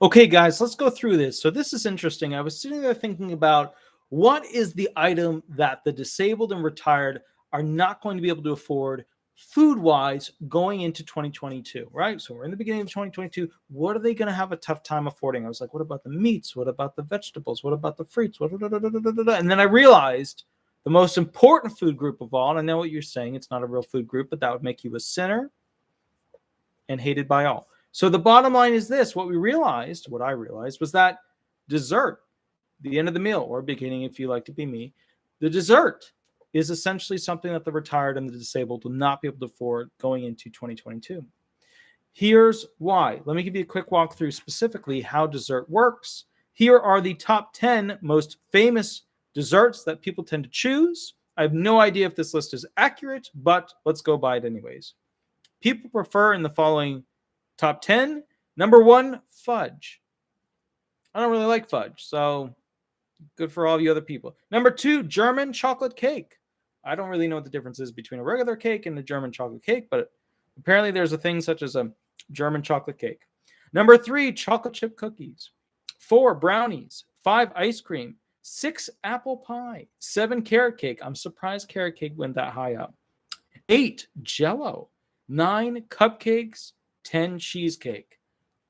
Okay, guys, let's go through this. So this is interesting. I was sitting there thinking about what is the item that the disabled and retired are not going to be able to afford food-wise going into 2022, right? So we're in the beginning of 2022. What are they going to have a tough time affording? I was like, what about the meats? What about the vegetables? What about the fruits? And then I realized the most important food group of all, and I know what you're saying, it's not a real food group, but that would make you a sinner and hated by all. So the bottom line is this: what I realized was that dessert, the end of the meal, or beginning if you like to be me, the dessert is essentially something that the retired and the disabled will not be able to afford going into 2022. Here's why. Let me give you a quick walkthrough specifically how dessert works. Here are the top 10 most famous desserts that people tend to choose. I have no idea if this list is accurate, but let's go by it anyways. People prefer in the following top 10. Number 1, fudge. I don't really like fudge, so good for all you other people. Number 2, German chocolate cake. I don't really know what the difference is between a regular cake and a German chocolate cake, but apparently there's a thing such as a German chocolate cake. Number 3, chocolate chip cookies. 4, brownies. 5, ice cream. 6, apple pie. 7, carrot cake. I'm surprised carrot cake went that high up. 8, Jell-o. 9, cupcakes. 10, cheesecake.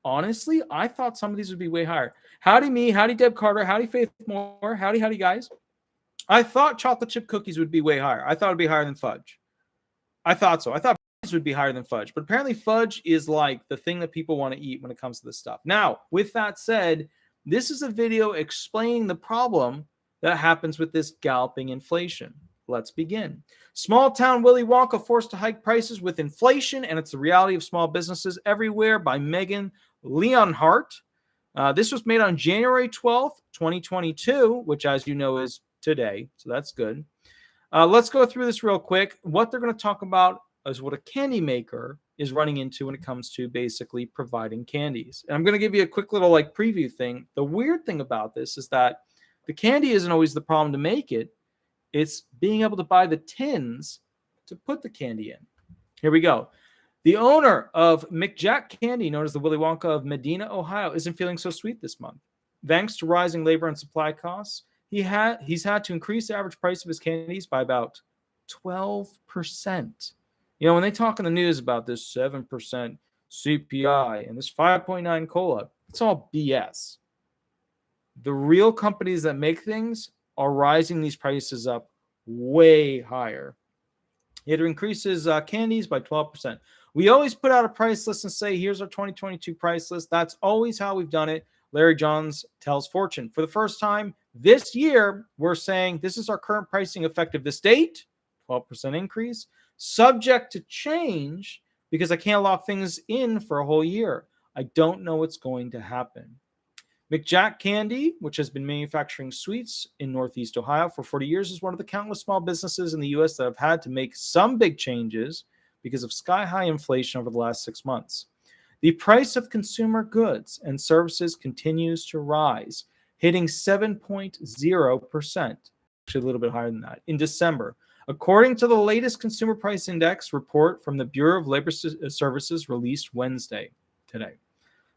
Honestly, I thought some of these would be way higher. Howdy me, howdy Deb Carter, howdy Faith Moore, howdy guys. I thought chocolate chip cookies would be way higher. I thought it would be higher than fudge. I thought so. I thought brownies would be higher than fudge, but apparently fudge is like the thing that people want to eat when it comes to this stuff. Now, with that said, this is a video explaining the problem that happens with this galloping inflation. Let's begin. Small town Willy Wonka forced to hike prices with inflation, and it's the reality of small businesses everywhere by Megan Leonhardt. This was made on January 12th, 2022, which, as you know, is today. So that's good. Let's go through this real quick. What they're going to talk about is what a candy maker is running into when it comes to basically providing candies. And I'm going to give you a quick little preview thing. The weird thing about this is that the candy isn't always the problem to make it. It's being able to buy the tins to put the candy in. Here we go. The owner of McJack Candy, known as the Willy Wonka of Medina, Ohio, isn't feeling so sweet this month. Thanks to rising labor and supply costs, he's had to increase the average price of his candies by about 12%. You know, when they talk in the news about this 7% CPI and this 5.9 COLA, it's all BS. The real companies that make things are rising these prices up way higher. It increases candies by 12%. We always put out a price list and say, here's our 2022 price list. That's always how we've done it. Larry Johns tells Fortune. For the first time this year, we're saying this is our current pricing effective this date, 12% increase, subject to change because I can't lock things in for a whole year. I don't know what's going to happen. McJack Candy, which has been manufacturing sweets in Northeast Ohio for 40 years, is one of the countless small businesses in the U.S. that have had to make some big changes because of sky-high inflation over the last 6 months. The price of consumer goods and services continues to rise, hitting 7.0%, actually a little bit higher than that, in December. According to the latest Consumer Price Index report from the Bureau of Labor Services released Wednesday, today.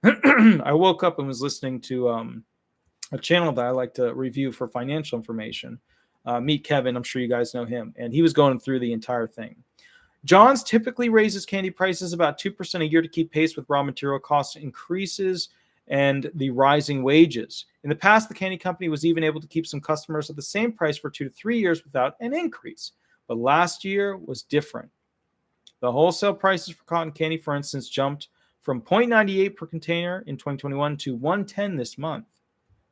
I woke up and was listening to a channel that I like to review for financial information. Meet Kevin. I'm sure you guys know him. And he was going through the entire thing. John's typically raises candy prices about 2% a year to keep pace with raw material cost increases and the rising wages. In the past, the candy company was even able to keep some customers at the same price for 2 to 3 years without an increase. But last year was different. The wholesale prices for cotton candy, for instance, jumped from $0.98 per container in 2021 to $1.10 this month.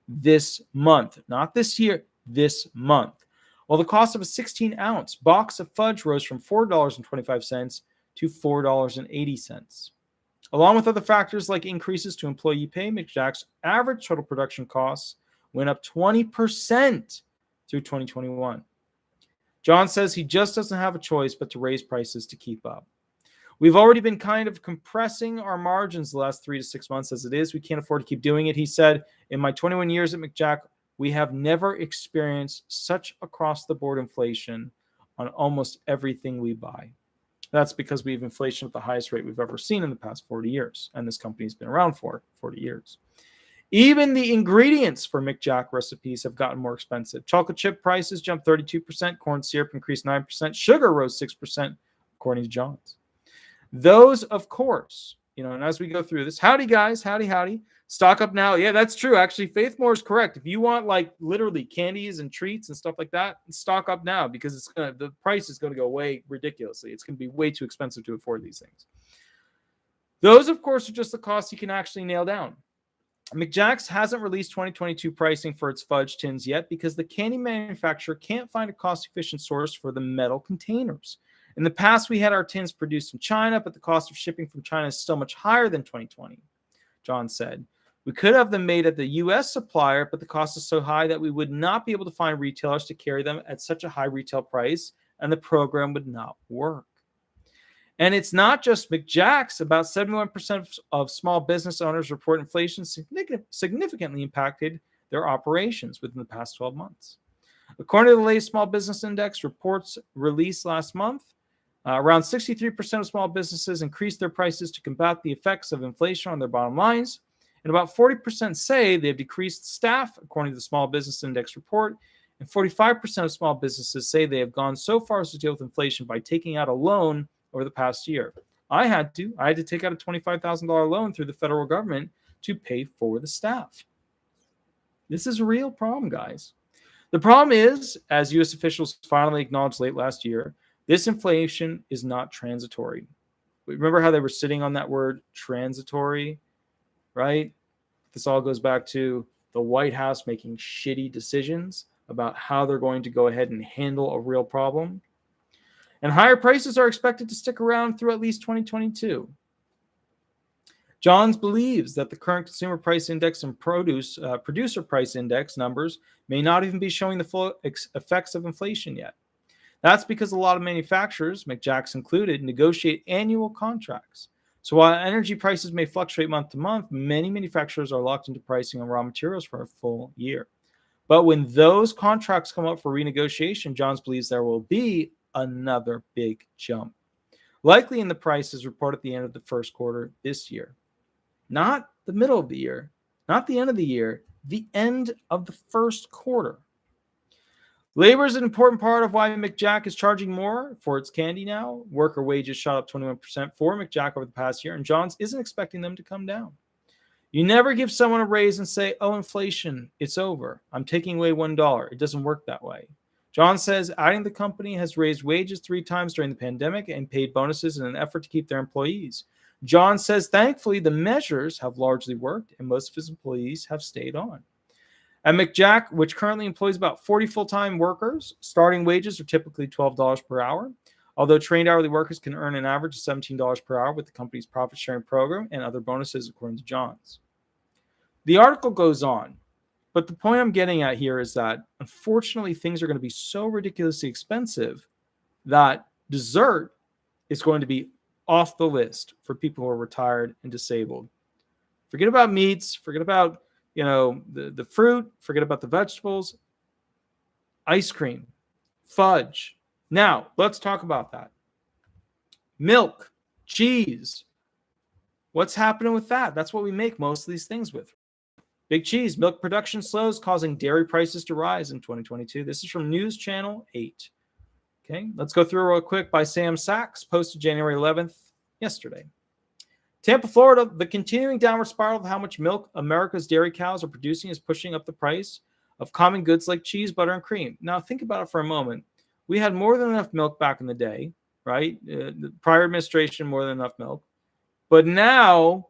This month, not this year, this month. While the cost of a 16-ounce box of fudge rose from $4.25 to $4.80. Along with other factors like increases to employee pay, McJack's average total production costs went up 20% through 2021. John says he just doesn't have a choice but to raise prices to keep up. We've already been kind of compressing our margins the last 3 to 6 months as it is. We can't afford to keep doing it. He said, in my 21 years at McJack, we have never experienced such across-the-board inflation on almost everything we buy. That's because we have inflation at the highest rate we've ever seen in the past 40 years. And this company's been around for 40 years. Even the ingredients for McJack recipes have gotten more expensive. Chocolate chip prices jumped 32%. Corn syrup increased 9%. Sugar rose 6%, according to John's. Those, of course, and as we go through this, howdy, guys. Howdy. Stock up now. Yeah, that's true. Actually, Faith Moore is correct. If you want literally candies and treats and stuff like that, stock up now because the price is going to go way ridiculously. It's going to be way too expensive to afford these things. Those, of course, are just the costs you can actually nail down. McJack's hasn't released 2022 pricing for its fudge tins yet because the candy manufacturer can't find a cost-efficient source for the metal containers. In the past, we had our tins produced in China, but the cost of shipping from China is still much higher than 2020, John said. We could have them made at the U.S. supplier, but the cost is so high that we would not be able to find retailers to carry them at such a high retail price, and the program would not work. And it's not just McJack's. About 71% of small business owners report inflation significantly impacted their operations within the past 12 months. According to the latest Small Business Index reports released last month, around 63% of small businesses increased their prices to combat the effects of inflation on their bottom lines. And about 40% say they've decreased staff, according to the Small Business Index report. And 45% of small businesses say they have gone so far as to deal with inflation by taking out a loan over the past year. I had to take out a $25,000 loan through the federal government to pay for the staff. This is a real problem, guys. The problem is, as U.S. officials finally acknowledged late last year, this inflation is not transitory. Remember how they were sitting on that word transitory, right? This all goes back to the White House making shitty decisions about how they're going to go ahead and handle a real problem. And higher prices are expected to stick around through at least 2022. Johns believes that the current consumer price index and producer price index numbers may not even be showing the full effects of inflation yet. That's because a lot of manufacturers, McJack's included, negotiate annual contracts. So while energy prices may fluctuate month to month, many manufacturers are locked into pricing on raw materials for a full year. But when those contracts come up for renegotiation, Johns believes there will be another big jump, likely in the prices reported at the end of the first quarter this year. Not the middle of the year, not the end of the year, the end of the first quarter. Labor is an important part of why McJack is charging more for its candy now. Worker wages shot up 21% for McJack over the past year, and Johns isn't expecting them to come down. You never give someone a raise and say, oh, inflation, it's over. I'm taking away $1. It doesn't work that way. John says adding the company has raised wages 3 times during the pandemic and paid bonuses in an effort to keep their employees. John says, thankfully, the measures have largely worked and most of his employees have stayed on. At McJack, which currently employs about 40 full-time workers, starting wages are typically $12 per hour, although trained hourly workers can earn an average of $17 per hour with the company's profit-sharing program and other bonuses, according to Johns. The article goes on, but the point I'm getting at here is that, unfortunately, things are going to be so ridiculously expensive that dessert is going to be off the list for people who are retired and disabled. Forget about meats, forget about the fruit, forget about the vegetables, ice cream, fudge. Now, let's talk about that. Milk, cheese. What's happening with that? That's what we make most of these things with. Big cheese, milk production slows, causing dairy prices to rise in 2022. This is from News Channel 8. Okay, let's go through real quick by Sam Sachs, posted January 11th, yesterday. Tampa, Florida, the continuing downward spiral of how much milk America's dairy cows are producing is pushing up the price of common goods like cheese, butter, and cream. Now, think about it for a moment. We had more than enough milk back in the day, right? The prior administration, more than enough milk. But now,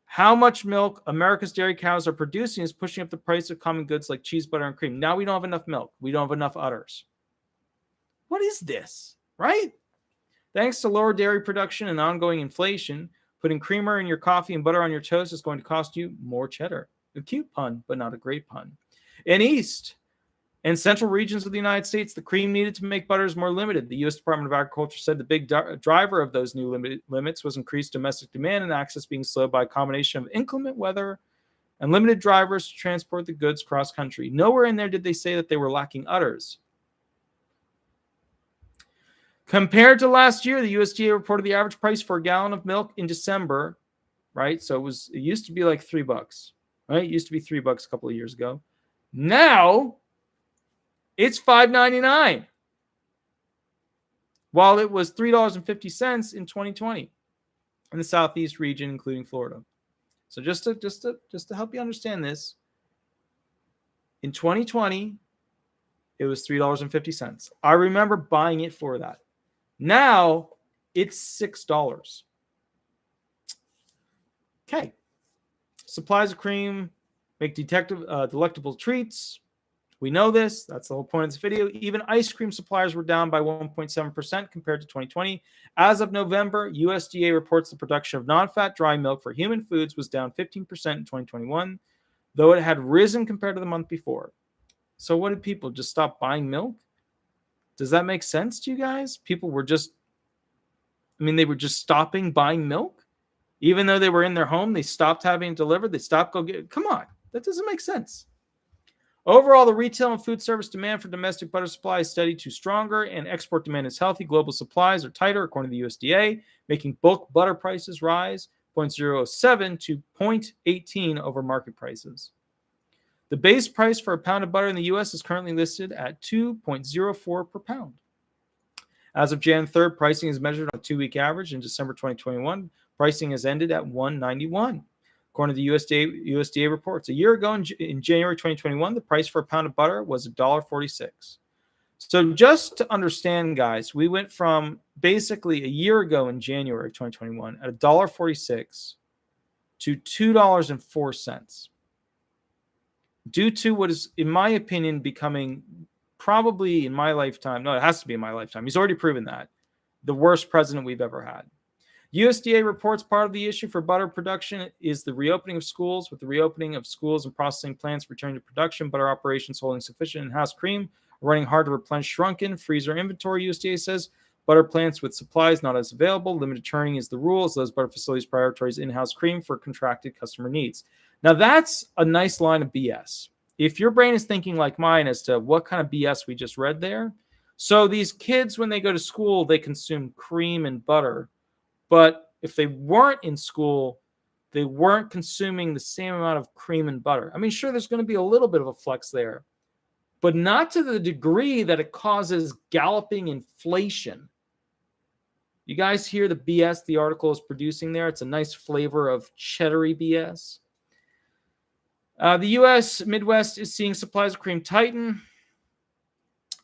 how much milk America's dairy cows are producing is pushing up the price of common goods like cheese, butter, and cream. Now we don't have enough milk. We don't have enough udders. What is this, right? Thanks to lower dairy production and ongoing inflation, putting creamer in your coffee and butter on your toast is going to cost you more cheddar. A cute pun, but not a great pun. In East and Central regions of the United States, the cream needed to make butter is more limited. The U.S. Department of Agriculture said the big driver of those new limits was increased domestic demand and access being slowed by a combination of inclement weather and limited drivers to transport the goods cross-country. Nowhere in there did they say that they were lacking udders. Compared to last year, the USDA reported the average price for a gallon of milk in December, right? So it used to be like $3, right? It used to be $3 a couple of years ago. Now it's $5.99, while it was $3.50 in 2020 in the Southeast region, including Florida. So just to help you understand this, in 2020, it was $3.50. I remember buying it for that. Now it's $6. Okay. Supplies of cream make delectable treats. We know this. That's the whole point of this video. Even ice cream suppliers were down by 1.7% compared to 2020. As of November, USDA reports the production of non-fat dry milk for human foods was down 15% in 2021, though it had risen compared to the month before. So what did people just stop buying milk? Does that make sense to you guys? People were just, they were just stopping buying milk? Even though they were in their home, they stopped having it delivered. They stopped go get it. Come on. That doesn't make sense. Overall, the retail and food service demand for domestic butter supply is steady to stronger, and export demand is healthy. Global supplies are tighter, according to the USDA, making bulk butter prices rise 0.07 to 0.18 over market prices. The base price for a pound of butter in the U.S. is currently listed at $2.04 per pound. As of Jan 3rd, pricing is measured on a 2-week average. In December 2021, pricing has ended at $1.91. According to the USDA reports, a year ago in January 2021, the price for a pound of butter was $1.46. So just to understand, guys, we went from basically a year ago in January of 2021 at $1.46 to $2.04. Due to what is, in my opinion, becoming probably in my lifetime, no, it has to be in my lifetime. He's already proven that, the worst president we've ever had. USDA reports part of the issue for butter production is the reopening of schools. With the reopening of schools and processing plants returning to production, butter operations holding sufficient in-house cream are running hard to replenish shrunken freezer inventory, USDA says. Butter plants with supplies not as available. Limited churning is the rule, as those butter facilities prioritize in-house cream for contracted customer needs. Now, that's a nice line of BS. If your brain is thinking like mine as to what kind of BS we just read there, so these kids, when they go to school, they consume cream and butter. But if they weren't in school, they weren't consuming the same amount of cream and butter. Sure, there's going to be a little bit of a flex there, but not to the degree that it causes galloping inflation. You guys hear the BS the article is producing there? It's a nice flavor of cheddary BS. The U.S. Midwest is seeing supplies of cream tighten,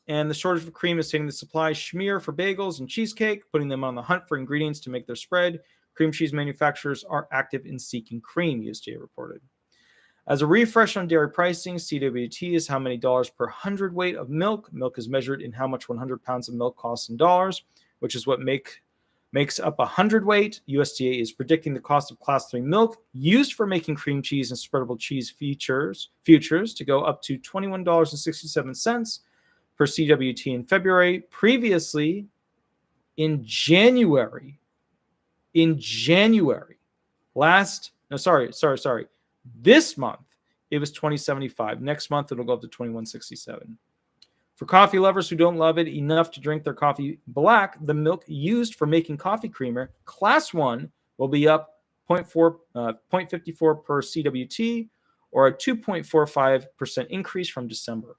and the shortage of cream is hitting the supply schmear for bagels and cheesecake, putting them on the hunt for ingredients to make their spread. Cream cheese manufacturers are active in seeking cream, USDA reported. As a refresh on dairy pricing, CWT is how many dollars per hundredweight of milk. Milk is measured in how much 100 pounds of milk costs in dollars, which is what makes up a hundredweight. USDA is predicting the cost of Class 3 milk used for making cream cheese and spreadable cheese futures to go up to $21.67 per CWT in February. Previously, in January, this month, it was $20.75. Next month, it'll go up to $21.67. For coffee lovers who don't love it enough to drink their coffee black, the milk used for making coffee creamer, Class 1, will be up 0.54 per CWT, or a 2.45% increase from December.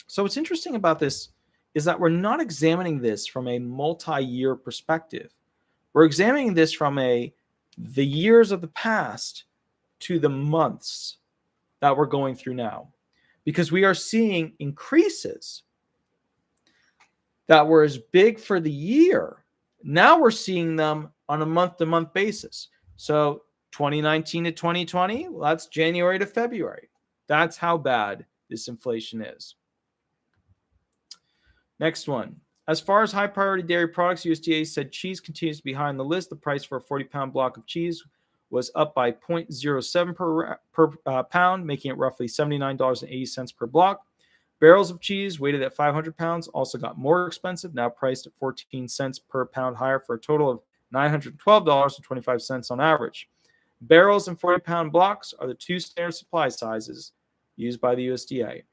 So what's interesting about this is that we're not examining this from a multi-year perspective. We're examining this from the years of the past to the months that we're going through now, because we are seeing increases that were as big for the year. Now we're seeing them on a month-to-month basis. So 2019 to 2020, well, that's January to February. That's how bad this inflation is. Next one. As far as high priority dairy products, USDA said cheese continues to be high on the list. The price for a 40-pound block of cheese was up by 0.07 per pound, making it roughly $79.80 per block. Barrels of cheese weighted at 500 pounds also got more expensive, now priced at 14 cents per pound higher, for a total of $912.25 on average. Barrels and 40-pound blocks are the two standard supply sizes used by the USDA.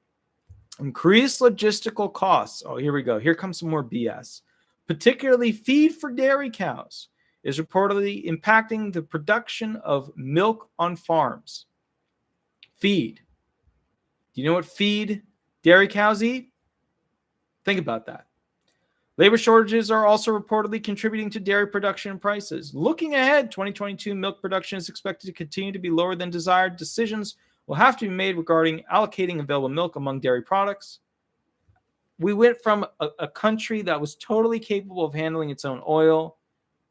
Increased logistical costs. Oh, here we go. Here comes some more BS. particularly feed for dairy cows, is reportedly impacting the production of milk on farms. Feed. Do you know what feed dairy cows eat? Think about that. Labor shortages are also reportedly contributing to dairy production and prices. Looking ahead, 2022 milk production is expected to continue to be lower than desired. Decisions will have to be made regarding allocating available milk among dairy products. We went from a country that was totally capable of handling its own oil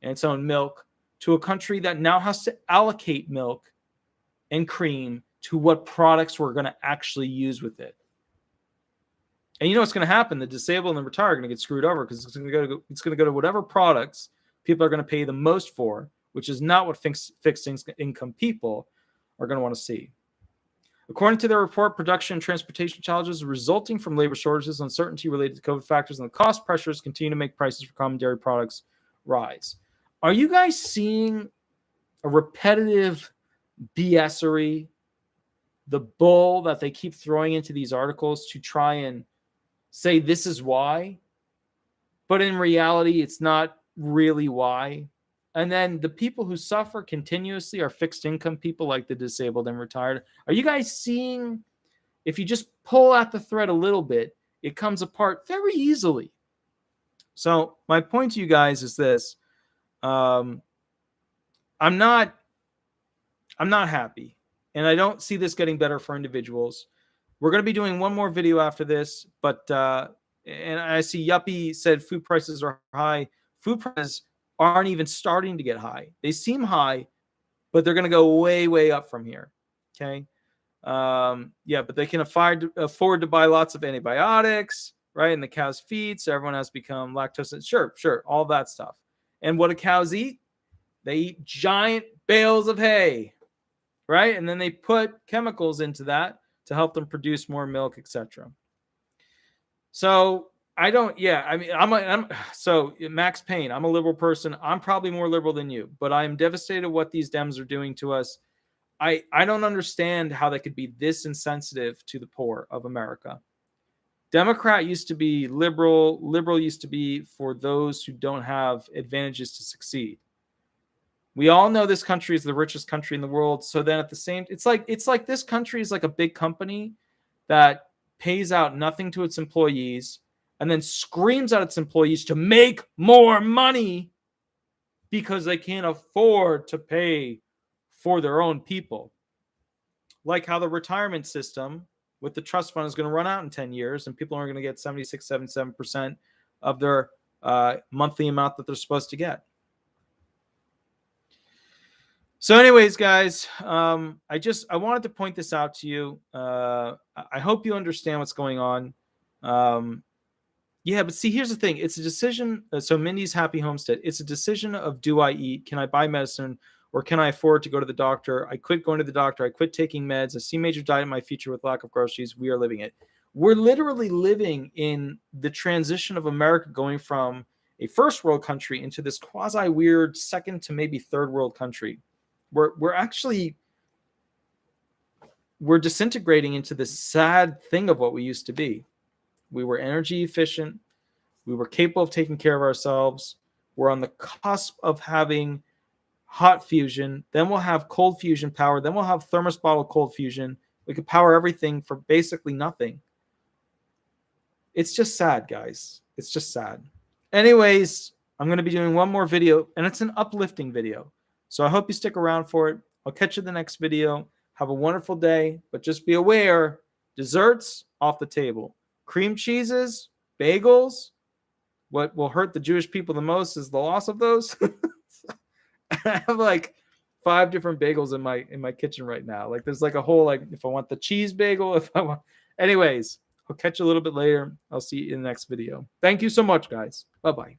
and its own milk to a country that now has to allocate milk and cream to what products we're going to actually use with it. And you know what's going to happen? The disabled and the retired are going to get screwed over because it's going to go to whatever products people are going to pay the most for, which is not what fixed income people are going to want to see. According to their report, production and transportation challenges resulting from labor shortages, uncertainty related to COVID factors, and the cost pressures continue to make prices for common dairy products rise. Are you guys seeing a repetitive BSery, the bull that they keep throwing into these articles to try and say this is why, but in reality, it's not really why. And then the people who suffer continuously are fixed income people like the disabled and retired. Are you guys seeing, if you just pull at the thread a little bit, it comes apart very easily. So my point to you guys is this. I'm not happy, and I don't see this getting better for individuals. We're going to be doing one more video after this, but and I see Yuppie said food prices are high. Food prices aren't even starting to get high. They seem high, but they're going to go way, way up from here. Okay. Yeah, but they can afford to buy lots of antibiotics, right? And the cows feed, so everyone has become lactose. Sure, all that stuff. And what do cows eat? They eat giant bales of hay, right? And then they put chemicals into that to help them produce more milk, etc. So so Max Payne, I'm a liberal person. I'm probably more liberal than you, but I am devastated at what these Dems are doing to us. I don't understand how they could be this insensitive to the poor of America. Democrat used to be liberal. Liberal used to be for those who don't have advantages to succeed. We all know this country is the richest country in the world. So then at the same, it's like this country is like a big company that pays out nothing to its employees and then screams at its employees to make more money because they can't afford to pay for their own people. Like how the retirement system with the trust fund is going to run out in 10 years and people are going to get 76, 77% of their monthly amount that they're supposed to get. So anyways, guys, I wanted to point this out to you. I hope you understand what's going on. Yeah, but see, here's the thing. It's a decision. So Mindy's Happy Homestead. It's a decision of, do I eat? Can I buy medicine? Or can I afford to go to the doctor? I quit going to the doctor. I quit taking meds. I see major diet in my future with lack of groceries. We are living it. We're literally living in the transition of America going from a first world country into this quasi weird second to maybe third world country. We're disintegrating into this sad thing of what we used to be. We were energy efficient. We were capable of taking care of ourselves. We're on the cusp of having hot fusion. Then we'll have cold fusion power. Then we'll have thermos bottle cold fusion. We could power everything for basically nothing. It's just sad, guys. It's just sad. Anyways, I'm going to be doing one more video, and it's an uplifting video. So I hope you stick around for it. I'll catch you in the next video. Have a wonderful day, but just be aware, desserts off the table. Cream cheeses, bagels. What will hurt the Jewish people the most is the loss of those. I have like 5 different bagels in my kitchen right now. Like there's like a whole, like if I want the cheese bagel, anyways, I'll catch you a little bit later. I'll see you in the next video. Thank you so much, guys. Bye-bye.